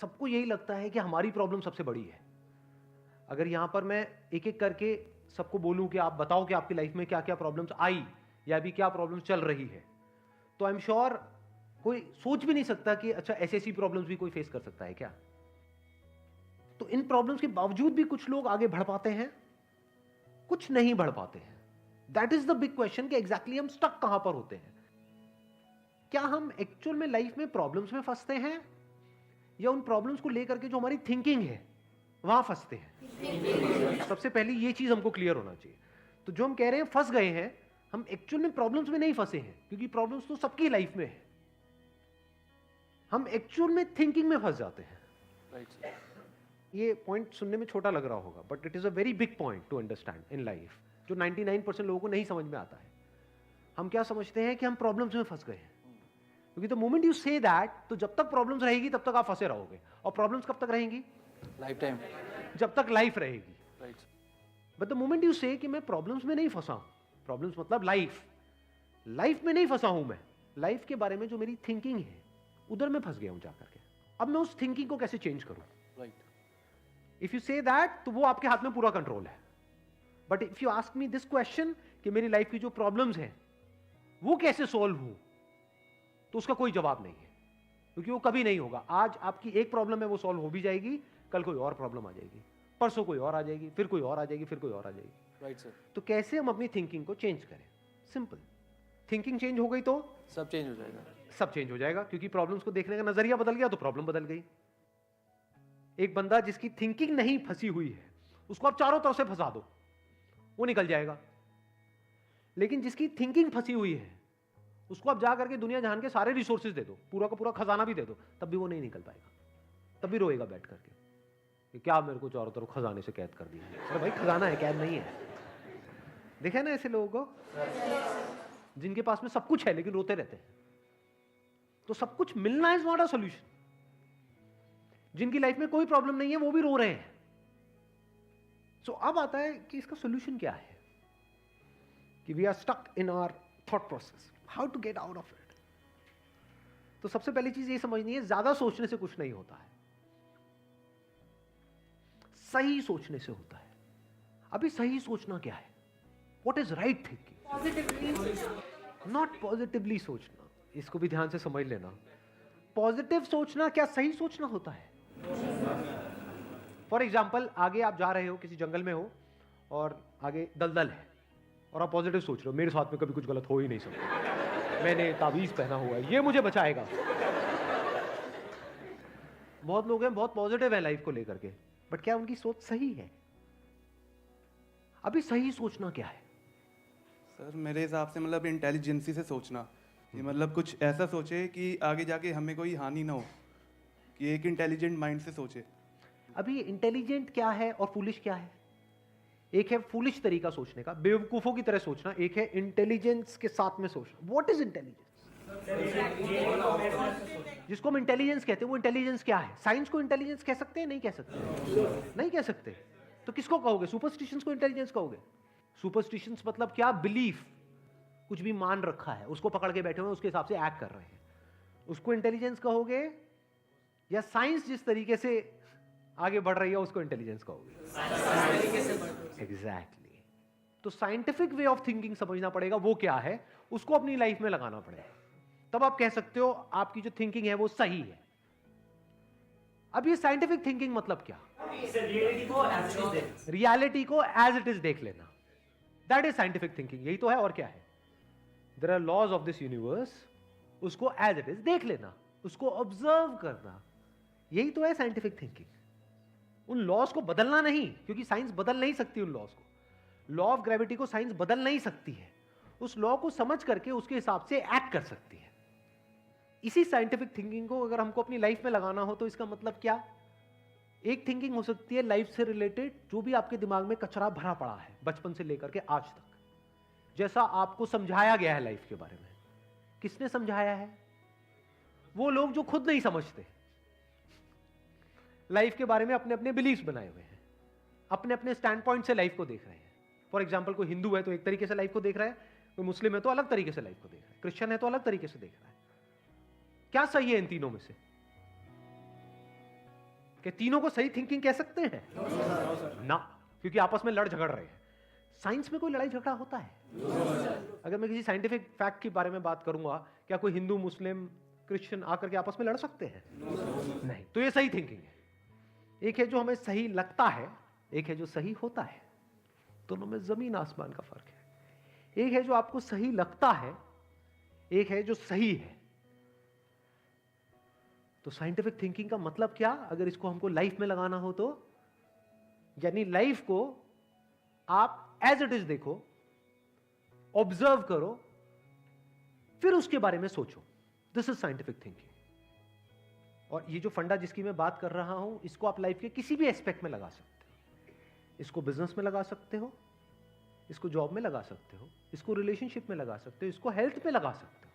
सबको यही लगता है कि हमारी प्रॉब्लम सबसे बड़ी है। अगर यहां पर मैं एक एक करके सबको बोलूं कि आप बताओ कि आपकी लाइफ में क्या क्या प्रॉब्लम्स आई या अभी क्या प्रॉब्लम्स चल रही है, तो आई एम श्योर कोई सोच भी नहीं सकता कि अच्छा ऐसी प्रॉब्लम्स भी कोई फेस कर सकता है क्या। तो इन प्रॉब्लम्स के बावजूद भी कुछ लोग आगे बढ़ पाते हैं, कुछ नहीं बढ़ पाते हैं। That is the big question कि एग्जैक्टली हम स्टक कहां पर होते हैं। क्या हम एक्चुअल में लाइफ में प्रॉब्लम्स में फंसते हैं या उन प्रॉब्लम्स को लेकर के जो हमारी थिंकिंग है वहां फंसते हैं। सबसे पहले ये चीज हमको क्लियर होना चाहिए। तो जो हम कह रहे हैं फंस गए हैं, हम एक्चुअल में प्रॉब्लम्स में नहीं फंसे हैं, क्योंकि प्रॉब्लम्स तो सबकी लाइफ में है। हम एक्चुअल में थिंकिंग में फंस जाते हैं। ये पॉइंट सुनने में छोटा लग रहा होगा, but it is a very big point two understand in life, जो 99% लोगों को नहीं समझ में आता है। हम क्या समझते हैं कि हम प्रॉब्लम्स में फंस गए हैं, क्योंकि the moment you say that, तो जब तक प्रॉब्लम्स रहेगी तब तक आप फंसे रहोगे। और प्रॉब्लम्स कब तक रहेंगी? लाइफ टाइम, जब तक लाइफ रहेगी। Right. But the moment you से कि मैं प्रॉब्लम्स में नहीं फंसा हूं, प्रॉब्लम्स मतलब लाइफ में नहीं फंसा हूं, मैं लाइफ के बारे में जो मेरी थिंकिंग है उधर मैं फंस गया हूं जाकर के। अब मैं उस थिंकिंग को कैसे चेंज करूं? Right. If you say that, तो वो आपके हाथ में पूरा कंट्रोल है। But if you ask me this question कि मेरी लाइफ की जो प्रॉब्लम्स हैं वो कैसे सॉल्व हो, तो उसका कोई जवाब नहीं है, क्योंकि वो कभी नहीं होगा। आज आपकी एक प्रॉब्लम है, वो सॉल्व हो भी जाएगी, कल कोई और प्रॉब्लम आ जाएगी, परसों कोई और आ जाएगी, फिर कोई और आ जाएगी, फिर कोई और आ जाएगी। Right sir. तो कैसे हम अपनी थिंकिंग को चेंज करें? सिंपल, थिंकिंग चेंज हो गई तो सब चेंज हो जाएगा। सब चेंज हो जाएगा, क्योंकि प्रॉब्लम्स को देखने का नजरिया बदल गया तो प्रॉब्लम बदल गई। एक बंदा जिसकी थिंकिंग नहीं फंसी हुई है, उसको आप चारों तरफ से फंसा दो, वो निकल जाएगा। लेकिन जिसकी थिंकिंग फंसी हुई है, उसको आप जा करके दुनिया जहान के सारे रिसोर्सेज दे दो, पूरा का पूरा खजाना भी दे दो, तब भी वो नहीं निकल पाएगा। तब भी रोएगा बैठ करके कि क्या मेरे को चारों तरफ खजाने से कैद कर दिया। अरे भाई, खजाना है, कैद नहीं है। देखे ना ऐसे लोगों को जिनके पास में सब कुछ है लेकिन रोते रहते हैं। तो सब कुछ मिलना इज नॉट अ सॉल्यूशन। जिनकी लाइफ में कोई प्रॉब्लम नहीं है वो भी रो रहे हैं। सो अब आता है कि इसका सॉल्यूशन क्या है, कि we are stuck in our thought process, how to get out of it. तो सबसे पहली चीज ये समझनी है, ज्यादा सोचने से कुछ नहीं होता है, सही सोचने से होता है। अभी सही सोचना क्या है? What is right thinking, not positively सोचना। इसको भी ध्यान से समझ लेना। पॉजिटिव सोचना क्या सही सोचना होता है? फॉर एग्जाम्पल, आगे आप जा रहे हो, किसी जंगल में हो और आगे दलदल है, और आप पॉजिटिव सोच रहे हो, मेरे साथ में कभी कुछ गलत हो ही नहीं सकता, मैंने तावीज पहना हुआ है, ये मुझे बचाएगा। बहुत लोग हैं बहुत पॉजिटिव है लाइफ को लेकर के, बट क्या उनकी सोच सही है? अभी सही सोचना क्या है? सर मेरे हिसाब से मतलब इंटेलिजेंसी से सोचना, कि मतलब कुछ ऐसा सोचे कि आगे जाके हमें कोई हानि ना हो, कि एक इंटेलिजेंट माइंड से सोचे। अभी इंटेलिजेंट क्या है और फूलिश क्या है? एक है फूलिश तरीका सोचने का, बेवकूफों की तरह सोचना, एक है इंटेलिजेंस के साथ में सोचना। What is intelligence? जिसको हम इंटेलिजेंस कहते हैं, वो इंटेलिजेंस क्या है? साइंस को इंटेलिजेंस कह सकते हैं? नहीं कह सकते। नहीं कह सकते। तो किसको कहोगे? सुपरस्टिशंस को इंटेलिजेंस कहोगे? सुपरस्टिशंस मतलब क्या? बिलीफ, कुछ भी मान रखा है, उसको पकड़ के बैठे हुए, उसके हिसाब से एक्ट कर रहे हैं, उसको इंटेलिजेंस कहोगे? या साइंस जिस तरीके से आगे बढ़ रही है उसको इंटेलिजेंस कहोगे? एग्जैक्टली। तो साइंटिफिक वे ऑफ थिंकिंग समझना पड़ेगा, वो क्या है, उसको अपनी लाइफ में लगाना पड़ेगा, तब आप कह सकते हो आपकी जो थिंकिंग है वो सही है। अब ये साइंटिफिक थिंकिंग मतलब क्या? रियलिटी को एज इट इज देख लेना, दैट इज साइंटिफिक थिंकिंग। यही तो है, और क्या है? There are laws of this universe, उसको एज इट इज देख लेना, उसको ऑब्जर्व करना, यही तो है साइंटिफिक थिंकिंग। उन लॉज को बदलना नहीं, क्योंकि साइंस बदल नहीं सकती उन लॉज को। लॉ ऑफ ग्रेविटी को साइंस बदल नहीं सकती है, उस लॉ को समझ करके उसके हिसाब से एक्ट कर सकती है। इसी साइंटिफिक थिंकिंग को अगर हमको अपनी लाइफ में लगाना हो तो इसका मतलब क्या? एक थिंकिंग हो सकती है लाइफ से रिलेटेड, जो भी आपके दिमाग में कचरा भरा पड़ा है बचपन से लेकर के आज तक, जैसा आपको समझाया गया है लाइफ के बारे में। किसने समझाया है? वो लोग जो खुद नहीं समझते, लाइफ के बारे में अपने अपने बिलीफ्स बनाए हुए हैं, अपने अपने स्टैंड पॉइंट से लाइफ को देख रहे हैं। फॉर एग्जाम्पल, कोई हिंदू है तो एक तरीके से लाइफ को देख रहा है, कोई मुस्लिम है तो अलग तरीके से लाइफ को देख रहा है, क्रिश्चियन है तो अलग तरीके से देख रहा है। क्या सही है इन तीनों में से? कि तीनों को सही थिंकिंग कह सकते हैं? ना, क्योंकि आपस में लड़ झगड़ रहे हैं। साइंस में कोई लड़ाई झगड़ा होता है? अगर मैं किसी साइंटिफिक फैक्ट के बारे में बात करूंगा, क्या कोई हिंदू, मुस्लिम, क्रिश्चियन आकर के आपस में लड़ सकते हैं? नहीं। तो ये सही थिंकिंग है। एक है जो हमें सही लगता है, एक है जो सही होता है। दोनों में जमीन आसमान का फर्क है। एक है जो आपको सही लगता है, एक है जो सही है। तो साइंटिफिक थिंकिंग का मतलब क्या, अगर इसको हमको लाइफ में लगाना हो तो, यानी लाइफ को आप एज इट इज देखो, ऑब्जर्व करो, फिर उसके बारे में सोचो। This is scientific thinking. और ये जो फंडा जिसकी मैं बात कर रहा हूं, इसको आप लाइफ के किसी भी एस्पेक्ट में लगा सकते हो। इसको बिजनेस में लगा सकते हो, इसको जॉब में लगा सकते हो, इसको रिलेशनशिप में लगा सकते हो, इसको हेल्थ में लगा सकते हो।